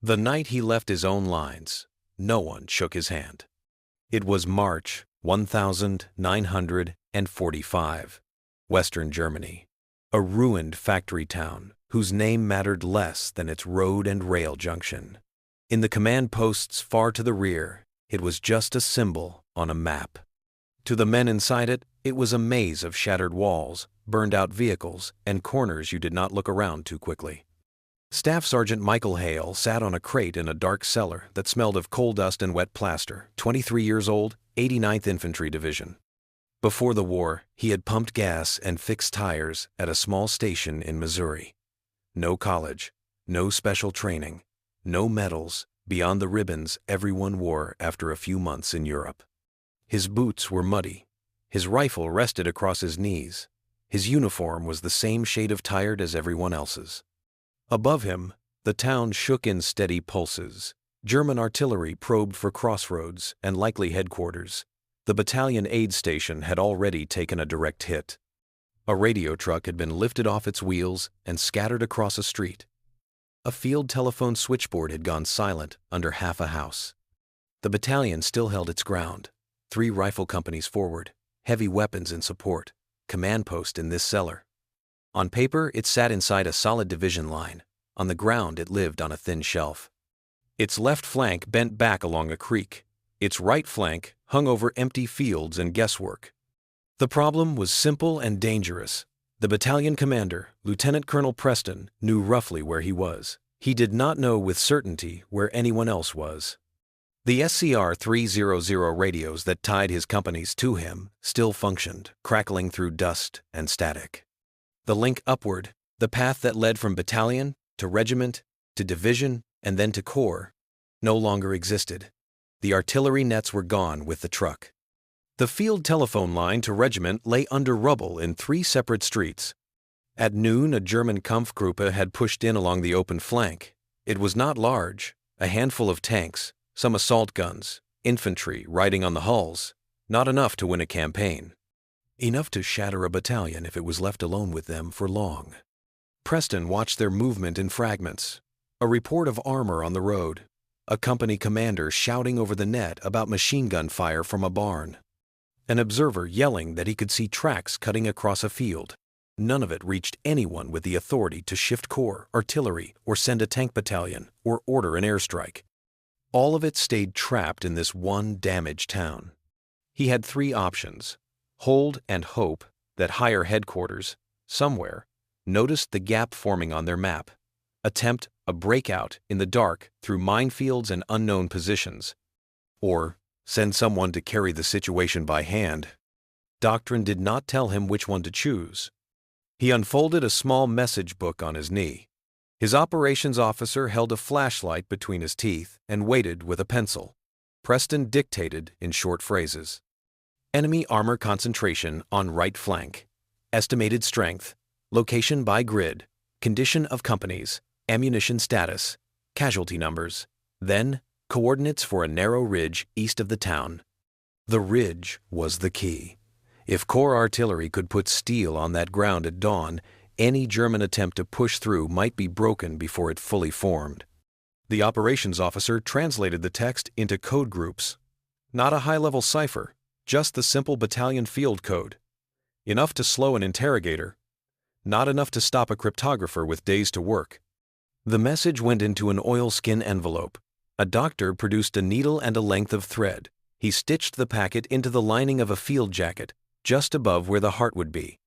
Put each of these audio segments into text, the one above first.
The night he left his own lines, no one shook his hand. It was March 1945, Western Germany, a ruined factory town whose name mattered less than its road and rail junction. In the command posts far to the rear, it was just a symbol on a map. To the men inside it, it was a maze of shattered walls, burned-out vehicles, and corners you did not look around too quickly. Staff Sergeant Michael Hale sat on a crate in a dark cellar that smelled of coal dust and wet plaster, 23 years old, 89th Infantry Division. Before the war, he had pumped gas and fixed tires at a small station in Missouri. No college, no special training, no medals beyond the ribbons everyone wore after a few months in Europe. His boots were muddy. His rifle rested across his knees. His uniform was the same shade of tired as everyone else's. Above him, the town shook in steady pulses. German artillery probed for crossroads and likely headquarters. The battalion aid station had already taken a direct hit. A radio truck had been lifted off its wheels and scattered across a street. A field telephone switchboard had gone silent under half a house. The battalion still held its ground. 3 rifle companies forward, heavy weapons in support, command post in this cellar. On paper, it sat inside a solid division line. On the ground, it lived on a thin shelf. Its left flank bent back along a creek. Its right flank hung over empty fields and guesswork. The problem was simple and dangerous. The battalion commander, Lieutenant Colonel Preston, knew roughly where he was. He did not know with certainty where anyone else was. The SCR 300 radios that tied his companies to him still functioned, crackling through dust and static. The link upward, the path that led from battalion to regiment to division and then to corps, no longer existed. The artillery nets were gone with the truck. The field telephone line to regiment lay under rubble in 3 separate streets. At noon, a German Kampfgruppe had pushed in along the open flank. It was not large, a handful of tanks, some assault guns, infantry riding on the hulls, not enough to win a campaign. Enough to shatter a battalion if it was left alone with them for long. Preston watched their movement in fragments. A report of armor on the road. A company commander shouting over the net about machine gun fire from a barn. An observer yelling that he could see tracks cutting across a field. None of it reached anyone with the authority to shift corps, artillery, or send a tank battalion, or order an airstrike. All of it stayed trapped in this one damaged town. He had 3 options. Hold and hope that higher headquarters, somewhere, noticed the gap forming on their map. Attempt a breakout in the dark through minefields and unknown positions. Or send someone to carry the situation by hand. Doctrine did not tell him which one to choose. He unfolded a small message book on his knee. His operations officer held a flashlight between his teeth and waited with a pencil. Preston dictated in short phrases. Enemy armor concentration on right flank. Estimated strength. Location by grid. Condition of companies. Ammunition status. Casualty numbers. Then, coordinates for a narrow ridge east of the town. The ridge was the key. If corps artillery could put steel on that ground at dawn, any German attempt to push through might be broken before it fully formed. The operations officer translated the text into code groups. Not a high-level cipher, just the simple battalion field code. Enough to slow an interrogator. Not enough to stop a cryptographer with days to work. The message went into an oilskin envelope. A doctor produced a needle and a length of thread. He stitched the packet into the lining of a field jacket, just above where the heart would be.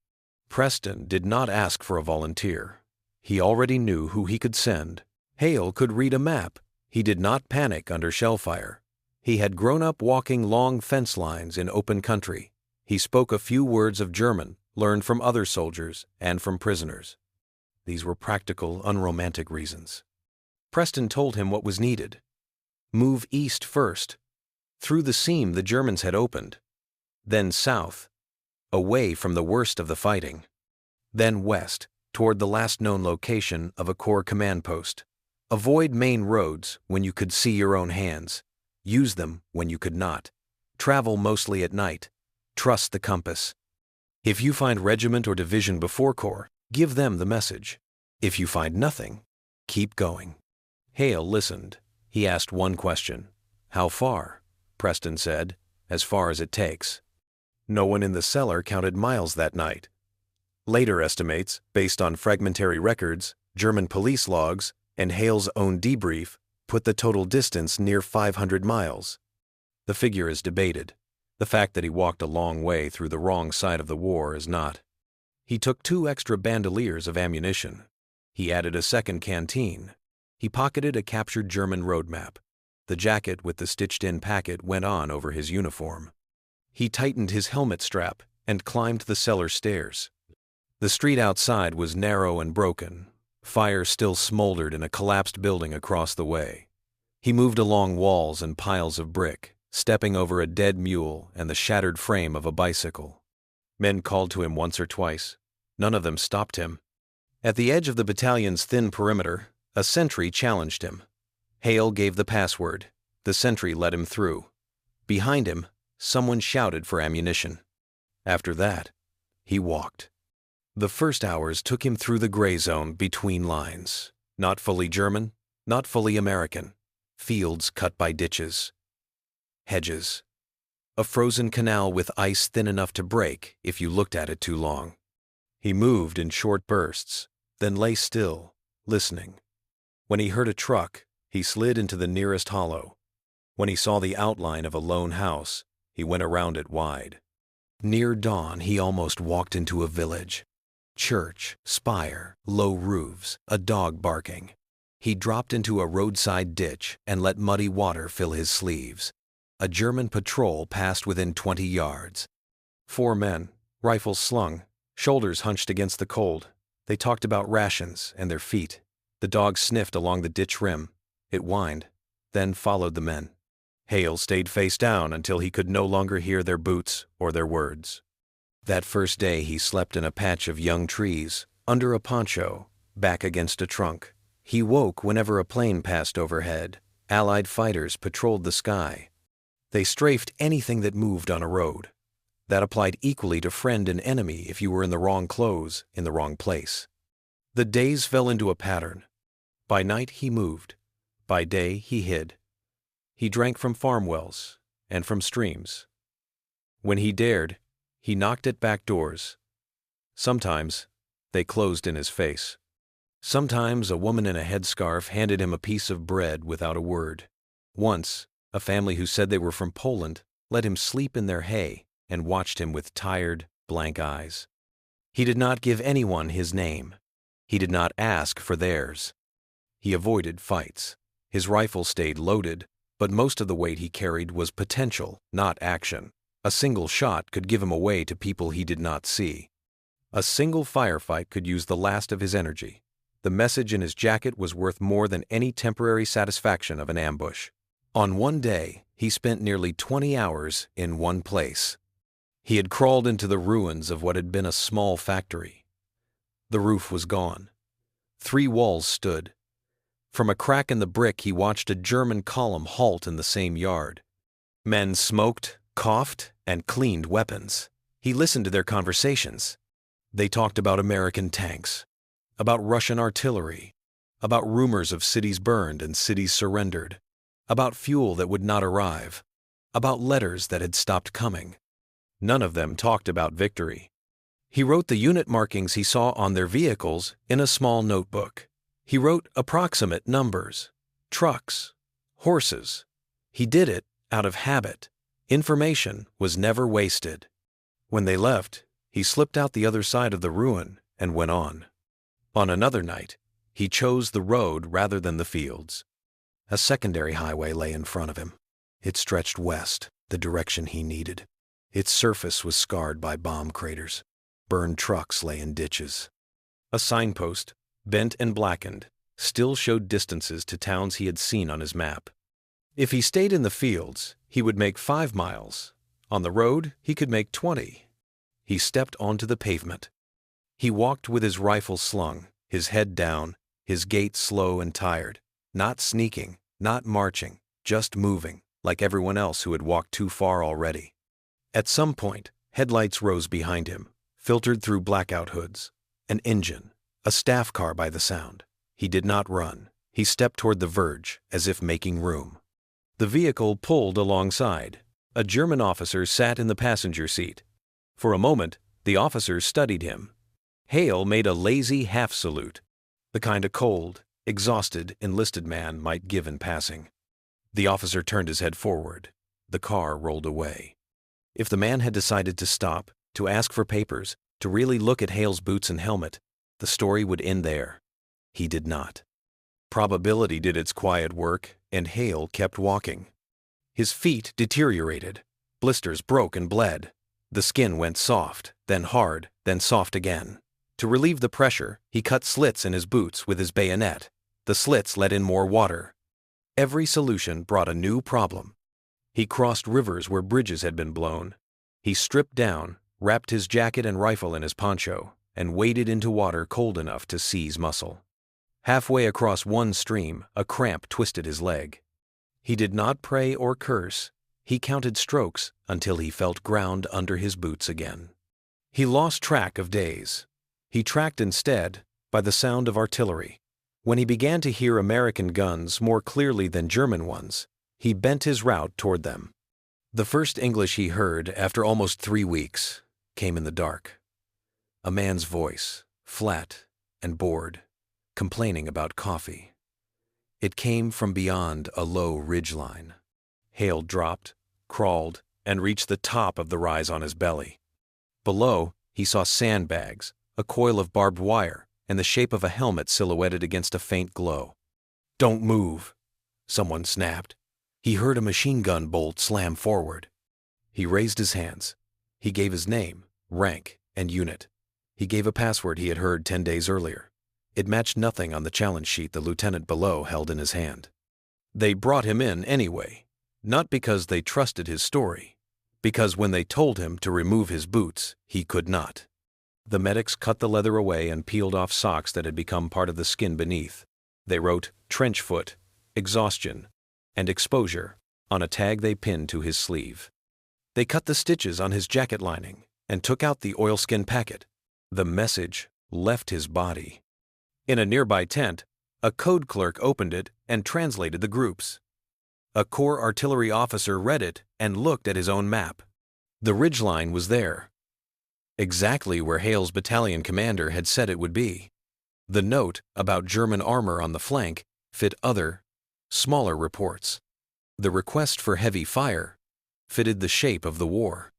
Preston did not ask for a volunteer. He already knew who he could send. Hale could read a map. He did not panic under shell fire. He had grown up walking long fence lines in open country. He spoke a few words of German, learned from other soldiers and from prisoners. These were practical, unromantic reasons. Preston told him what was needed. Move east first, through the seam the Germans had opened. Then south, away from the worst of the fighting. Then west, toward the last known location of a corps command post. Avoid main roads when you could see your own hands. Use them when you could not. Travel mostly at night. Trust the compass. If you find regiment or division before corps, give them the message. If you find nothing, keep going. Hale listened. He asked one question. "How far?" Preston said, "As far as it takes." No one in the cellar counted miles that night. Later estimates, based on fragmentary records, German police logs, and Hale's own debrief, put the total distance near 500 miles. The figure is debated. The fact that he walked a long way through the wrong side of the war is not. He took 2 extra bandoliers of ammunition. He added a second canteen. He pocketed a captured German road map. The jacket with the stitched-in packet went on over his uniform. He tightened his helmet strap and climbed the cellar stairs. The street outside was narrow and broken. Fire still smoldered in a collapsed building across the way. He moved along walls and piles of brick, stepping over a dead mule and the shattered frame of a bicycle. Men called to him once or twice. None of them stopped him. At the edge of the battalion's thin perimeter, a sentry challenged him. Hale gave the password. The sentry let him through. Behind him, someone shouted for ammunition. After that, he walked. The first hours took him through the gray zone between lines. Not fully German, not fully American. Fields cut by ditches. Hedges. A frozen canal with ice thin enough to break if you looked at it too long. He moved in short bursts, then lay still, listening. When he heard a truck, he slid into the nearest hollow. When he saw the outline of a lone house, he went around it wide. Near dawn, he almost walked into a village. Church, spire, low roofs, a dog barking. He dropped into a roadside ditch and let muddy water fill his sleeves. A German patrol passed within 20 yards. 4 men, rifles slung, shoulders hunched against the cold. They talked about rations and their feet. The dog sniffed along the ditch rim. It whined, then followed the men. Hale stayed face down until he could no longer hear their boots or their words. That first day he slept in a patch of young trees, under a poncho, back against a trunk. He woke whenever a plane passed overhead. Allied fighters patrolled the sky. They strafed anything that moved on a road. That applied equally to friend and enemy if you were in the wrong clothes, in the wrong place. The days fell into a pattern. By night he moved. By day he hid. He drank from farm wells and from streams. When he dared, he knocked at back doors. Sometimes they closed in his face. Sometimes a woman in a headscarf handed him a piece of bread without a word. Once, a family who said they were from Poland let him sleep in their hay and watched him with tired, blank eyes. He did not give anyone his name. He did not ask for theirs. He avoided fights. His rifle stayed loaded, but most of the weight he carried was potential, not action. A single shot could give him away to people he did not see. A single firefight could use the last of his energy. The message in his jacket was worth more than any temporary satisfaction of an ambush. On one day, he spent nearly 20 hours in one place. He had crawled into the ruins of what had been a small factory. The roof was gone. 3 walls stood. From a crack in the brick, he watched a German column halt in the same yard. Men smoked, coughed, and cleaned weapons. He listened to their conversations. They talked about American tanks, about Russian artillery, about rumors of cities burned and cities surrendered, about fuel that would not arrive, about letters that had stopped coming. None of them talked about victory. He wrote the unit markings he saw on their vehicles in a small notebook. He wrote approximate numbers, trucks, horses. He did it out of habit. Information was never wasted. When they left, he slipped out the other side of the ruin and went on. On another night, he chose the road rather than the fields. A secondary highway lay in front of him. It stretched west, the direction he needed. Its surface was scarred by bomb craters. Burned trucks lay in ditches. A signpost, bent and blackened, still showed distances to towns he had seen on his map. If he stayed in the fields, he would make 5 miles. On the road, he could make 20. He stepped onto the pavement. He walked with his rifle slung, his head down, his gait slow and tired, not sneaking, not marching, just moving, like everyone else who had walked too far already. At some point, headlights rose behind him, filtered through blackout hoods. An engine, a staff car by the sound. He did not run. He stepped toward the verge, as if making room. The vehicle pulled alongside. A German officer sat in the passenger seat. For a moment, the officer studied him. Hale made a lazy half-salute, the kind a cold, exhausted enlisted man might give in passing. The officer turned his head forward. The car rolled away. If the man had decided to stop, to ask for papers, to really look at Hale's boots and helmet, the story would end there. He did not. Probability did its quiet work, and Hale kept walking. His feet deteriorated. Blisters broke and bled. The skin went soft, then hard, then soft again. To relieve the pressure, he cut slits in his boots with his bayonet. The slits let in more water. Every solution brought a new problem. He crossed rivers where bridges had been blown. He stripped down, wrapped his jacket and rifle in his poncho, and waded into water cold enough to seize muscle. Halfway across one stream, a cramp twisted his leg. He did not pray or curse. He counted strokes until he felt ground under his boots again. He lost track of days. He tracked instead by the sound of artillery. When he began to hear American guns more clearly than German ones, he bent his route toward them. The first English he heard after almost 3 weeks came in the dark. A man's voice, flat and bored, complaining about coffee. It came from beyond a low ridgeline. Hale dropped, crawled, and reached the top of the rise on his belly. Below, he saw sandbags, a coil of barbed wire, and the shape of a helmet silhouetted against a faint glow. "Don't move," someone snapped. He heard a machine gun bolt slam forward. He raised his hands. He gave his name, rank, and unit. He gave a password he had heard 10 days earlier. It matched nothing on the challenge sheet the lieutenant below held in his hand. They brought him in anyway, not because they trusted his story, because when they told him to remove his boots, he could not. The medics cut the leather away and peeled off socks that had become part of the skin beneath. They wrote "trench foot," "exhaustion," and "exposure" on a tag they pinned to his sleeve. They cut the stitches on his jacket lining and took out the oilskin packet. The message left his body. In a nearby tent, a code clerk opened it and translated the groups. A Corps artillery officer read it and looked at his own map. The ridgeline was there, exactly where Hale's battalion commander had said it would be. The note about German armor on the flank fit other, smaller reports. The request for heavy fire fitted the shape of the war.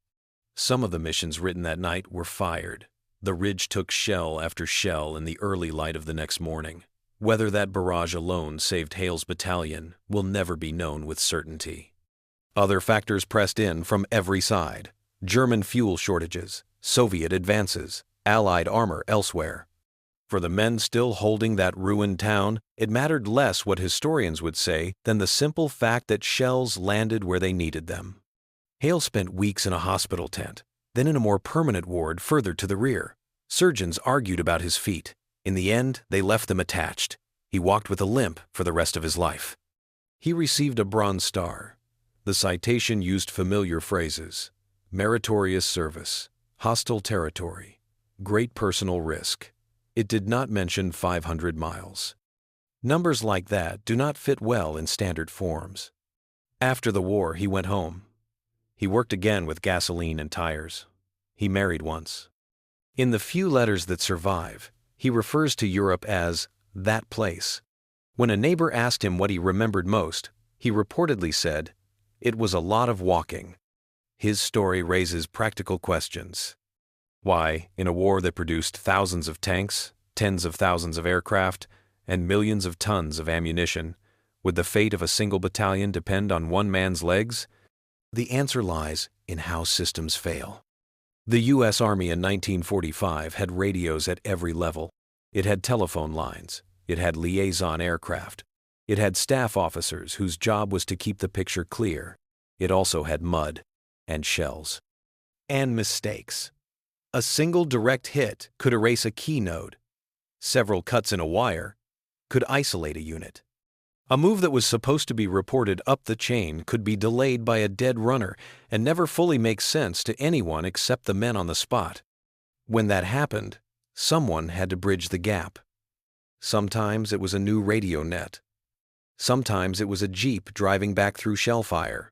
Some of the missions written that night were fired. The ridge took shell after shell in the early light of the next morning. Whether that barrage alone saved Hale's battalion will never be known with certainty. Other factors pressed in from every side. German fuel shortages, Soviet advances, Allied armor elsewhere. For the men still holding that ruined town, it mattered less what historians would say than the simple fact that shells landed where they needed them. Hale spent weeks in a hospital tent, then in a more permanent ward further to the rear. Surgeons argued about his feet. In the end, they left them attached. He walked with a limp for the rest of his life. He received a Bronze Star. The citation used familiar phrases: meritorious service, hostile territory, great personal risk. It did not mention 500 miles. Numbers like that do not fit well in standard forms. After the war, he went home. He worked again with gasoline and tires. He married once. In the few letters that survive, he refers to Europe as that place. When a neighbor asked him what he remembered most, he reportedly said, "It was a lot of walking." His story raises practical questions. Why, in a war that produced thousands of tanks, tens of thousands of aircraft, and millions of tons of ammunition, would the fate of a single battalion depend on one man's legs? The answer lies in how systems fail. The U.S. Army in 1945 had radios at every level. It had telephone lines. It had liaison aircraft. It had staff officers whose job was to keep the picture clear. It also had mud and shells. And mistakes. A single direct hit could erase a key node. Several cuts in a wire could isolate a unit. A move that was supposed to be reported up the chain could be delayed by a dead runner and never fully make sense to anyone except the men on the spot. When that happened, someone had to bridge the gap. Sometimes it was a new radio net, Sometimes it was a jeep driving back through shellfire.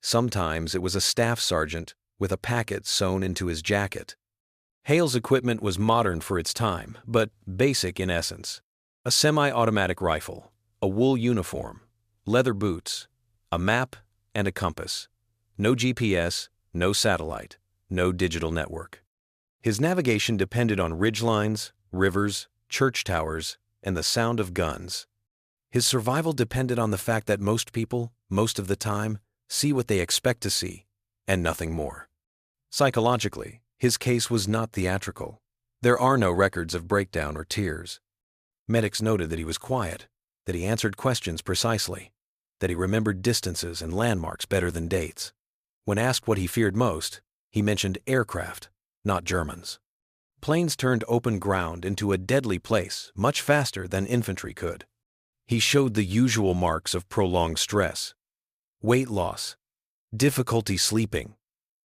Sometimes it was a staff sergeant with a packet sewn into his jacket. Hale's equipment was modern for its time, but basic in essence. A semi-automatic rifle, a wool uniform, leather boots, a map, and a compass. No GPS, no satellite, no digital network. His navigation depended on ridgelines, rivers, church towers, and the sound of guns. His survival depended on the fact that most people, most of the time, see what they expect to see, and nothing more. Psychologically, his case was not theatrical. There are no records of breakdown or tears. Medics noted that he was quiet, that he answered questions precisely, that he remembered distances and landmarks better than dates. When asked what he feared most, he mentioned aircraft, not Germans. Planes turned open ground into a deadly place much faster than infantry could. He showed the usual marks of prolonged stress: weight loss, difficulty sleeping,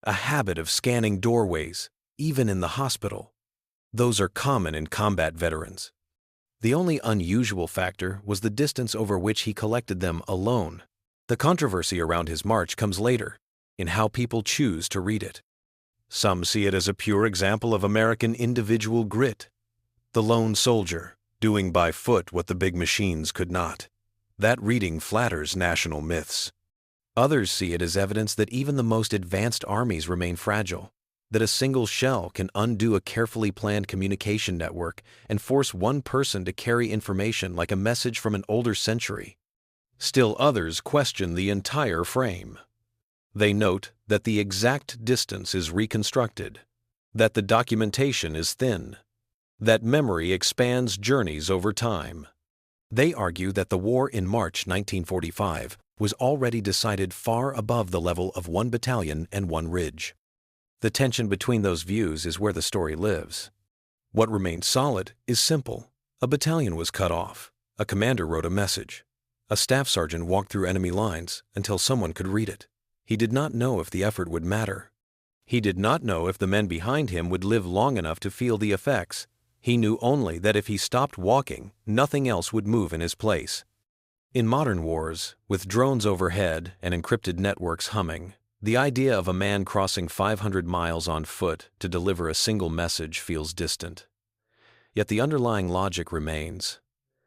a habit of scanning doorways, even in the hospital. Those are common in combat veterans. The only unusual factor was the distance over which he collected them alone. The controversy around his march comes later, in how people choose to read it. Some see it as a pure example of American individual grit. The lone soldier, doing by foot what the big machines could not. That reading flatters national myths. Others see it as evidence that even the most advanced armies remain fragile, that a single shell can undo a carefully planned communication network and force one person to carry information like a message from an older century. Still others question the entire frame. They note that the exact distance is reconstructed, that the documentation is thin, that memory expands journeys over time. They argue that the war in March 1945 was already decided far above the level of one battalion and one ridge. The tension between those views is where the story lives. What remained solid is simple. A battalion was cut off. A commander wrote a message. A staff sergeant walked through enemy lines until someone could read it. He did not know if the effort would matter. He did not know if the men behind him would live long enough to feel the effects. He knew only that if he stopped walking, nothing else would move in his place. In modern wars, with drones overhead and encrypted networks humming, the idea of a man crossing 500 miles on foot to deliver a single message feels distant. Yet the underlying logic remains.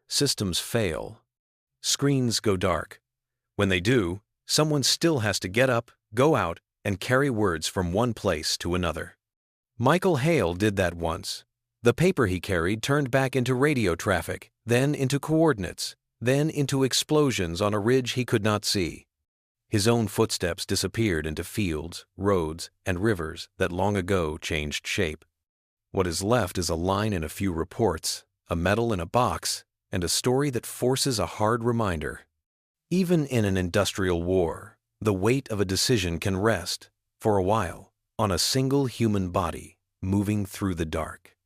Systems fail. Screens go dark. When they do, someone still has to get up, go out, and carry words from one place to another. Michael Hale did that once. The paper he carried turned back into radio traffic, then into coordinates, then into explosions on a ridge he could not see. His own footsteps disappeared into fields, roads, and rivers that long ago changed shape. What is left is a line in a few reports, a medal in a box, and a story that forces a hard reminder. Even in an industrial war, the weight of a decision can rest, for a while, on a single human body moving through the dark.